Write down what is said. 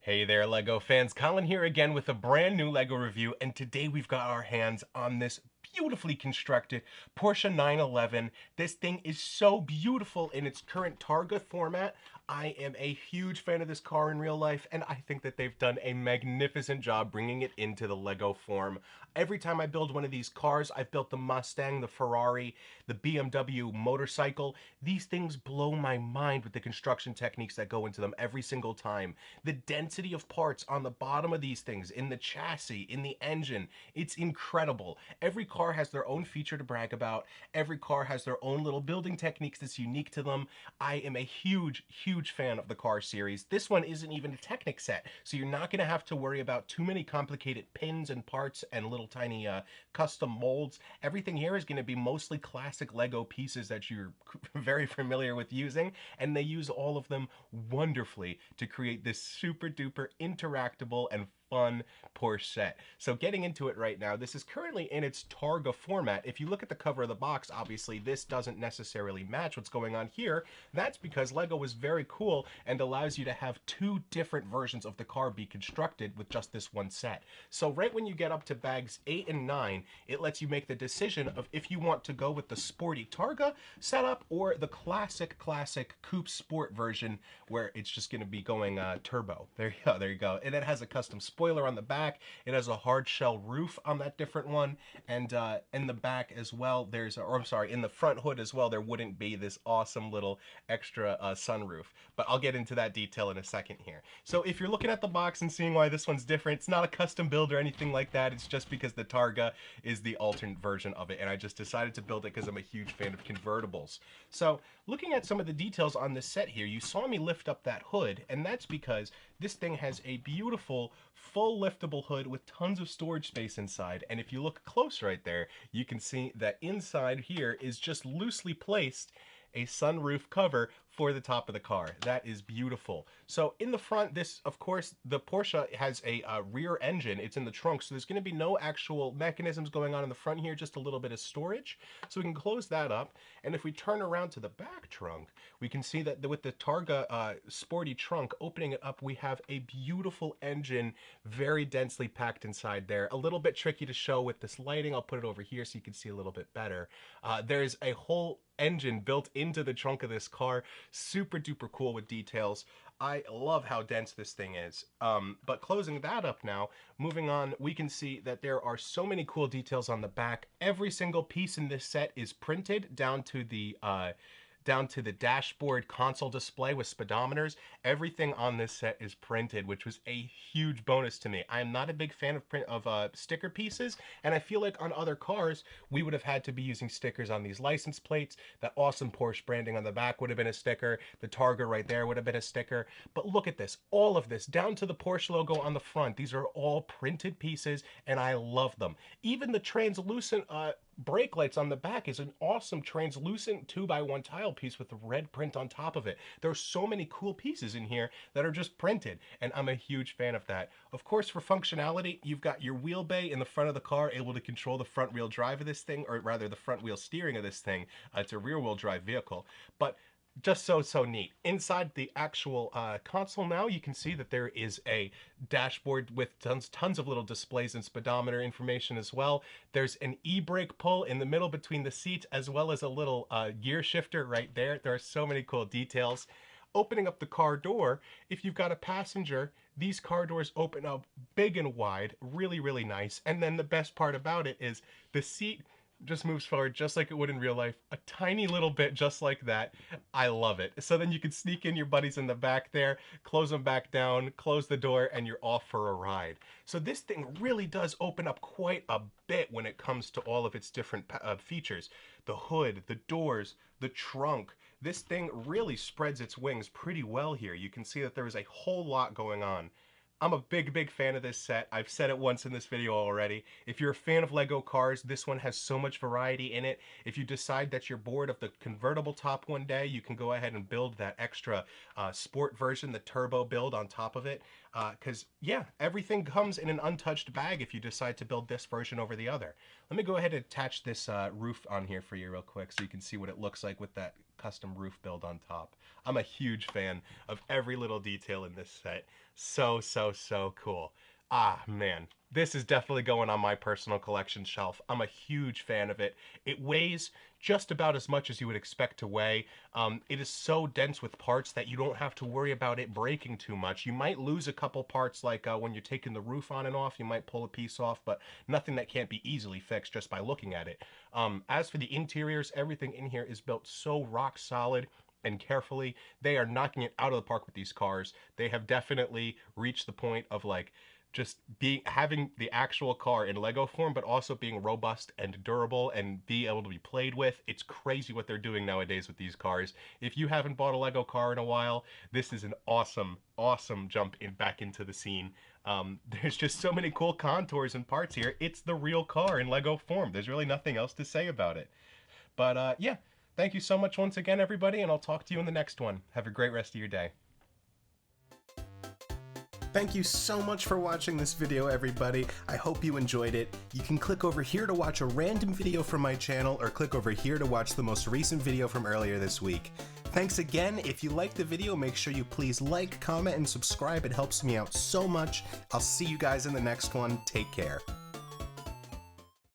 Hey there, LEGO fans. Colin here again with a brand new LEGO review, and today we've got our hands on this beautifully constructed Porsche 911. This thing is so beautiful in its current Targa format. I am a huge fan of this car in real life, and I think that they've done a magnificent job bringing it into the LEGO form. Every time I build one of these cars, I've built the Mustang, the Ferrari, the BMW motorcycle. These things blow my mind with the construction techniques that go into them every single time. The density of parts on the bottom of these things, in the chassis, in the engine, it's incredible. Every car has their own feature to brag about. Every car has their own little building techniques that's unique to them. I am a huge fan of the car series. This one isn't even a Technic set, so you're not going to have to worry about too many complicated pins and parts and little tiny custom molds. Everything here is going to be mostly classic Lego pieces that you're very familiar with using, and they use all of them wonderfully to create this super duper interactable and fun Porsche set. So getting into it right now, this is currently in its Targa format. If you look at the cover of the box, obviously this doesn't necessarily match what's going on here. That's because LEGO was very cool and allows you to have two different versions of the car be constructed with just this one set. So right when you get up to bags 8 and 9, it lets you make the decision of if you want to go with the sporty Targa setup or the classic coupe sport version where it's just going to be going turbo. There you go. And it has a custom spoiler on the back. It has a hard shell roof on that different one, and in the back as well, in the front hood as well, there wouldn't be this awesome little extra sunroof. But I'll get into that detail in a second here. So if you're looking at the box and seeing why this one's different, it's not a custom build or anything like that. It's just because the Targa is the alternate version of it, and I just decided to build it because I'm a huge fan of convertibles. So looking at some of the details on this set here, you saw me lift up that hood, and that's because this thing has a beautiful full liftable hood with tons of storage space inside. And if you look close right there, you can see that inside here is just loosely placed a sunroof cover for the top of the car. That is beautiful. So in the front, this, of course, the Porsche has a rear engine. It's in the trunk, so there's going to be no actual mechanisms going on in the front here, just a little bit of storage. So we can close that up. And if we turn around to the back trunk, we can see that with the Targa sporty trunk, opening it up, we have a beautiful engine, very densely packed inside there. A little bit tricky to show with this lighting. I'll put it over here so you can see a little bit better. There's a whole engine built into the trunk of this car. Super duper cool with details. I love how dense this thing is. But closing that up now, moving on, we can see that there are so many cool details on the back. Every single piece in this set is printed down to the dashboard console display with speedometers. Everything on this set is printed, which was a huge bonus to me. I am not a big fan of sticker pieces, and I feel like on other cars, we would have had to be using stickers on these license plates. That awesome Porsche branding on the back would have been a sticker. The Targa right there would have been a sticker. But look at this, all of this, down to the Porsche logo on the front. These are all printed pieces, and I love them. Even the translucent brake lights on the back is an awesome translucent 2x1 tile piece with the red print on top of it. There are so many cool pieces in here that are just printed, and I'm a huge fan of that. Of course, for functionality, you've got your wheel bay in the front of the car, able to control the front wheel drive of this thing, or rather the front wheel steering of this thing. It's a rear wheel drive vehicle, but just so neat. Inside the actual console now, you can see that there is a dashboard with tons of little displays and speedometer information as well. There's an e-brake pull in the middle between the seats, as well as a little gear shifter right there. There are so many cool details. Opening up the car door, if you've got a passenger, these car doors open up big and wide, really nice. And then the best part about it is the seat just moves forward just like it would in real life, a tiny little bit just like that. I love it. So then you can sneak in your buddies in the back there, close them back down, close the door, and you're off for a ride. So this thing really does open up quite a bit when it comes to all of its different features. The hood, the doors, the trunk. This thing really spreads its wings pretty well here. You can see that there is a whole lot going on. I'm a big fan of this set. I've said it once in this video already. If you're a fan of LEGO cars, this one has so much variety in it. If you decide that you're bored of the convertible top one day, you can go ahead and build that extra sport version, the turbo build on top of it. Because, yeah, everything comes in an untouched bag if you decide to build this version over the other. Let me go ahead and attach this roof on here for you real quick so you can see what it looks like with that custom roof build on top. I'm a huge fan of every little detail in this set. So, so, so cool. Ah, man. This is definitely going on my personal collection shelf. I'm a huge fan of it. It weighs just about as much as you would expect to weigh. It is so dense with parts that you don't have to worry about it breaking too much. You might lose a couple parts, like when you're taking the roof on and off, you might pull a piece off, but nothing that can't be easily fixed just by looking at it. As for the interiors, everything in here is built so rock solid and carefully. They are knocking it out of the park with these cars. They have definitely reached the point of like just having the actual car in Lego form, but also being robust and durable and be able to be played with. It's crazy what they're doing nowadays with these cars. If you haven't bought a Lego car in a while, this is an awesome, awesome jump back into the scene. There's just so many cool contours and parts here. It's the real car in Lego form. There's really nothing else to say about it. But yeah, thank you so much once again, everybody, and I'll talk to you in the next one. Have a great rest of your day. Thank you so much for watching this video, everybody. I hope you enjoyed it. You can click over here to watch a random video from my channel, or click over here to watch the most recent video from earlier this week. Thanks again. If you liked the video, make sure you please like, comment, and subscribe. It helps me out so much. I'll see you guys in the next one. Take care.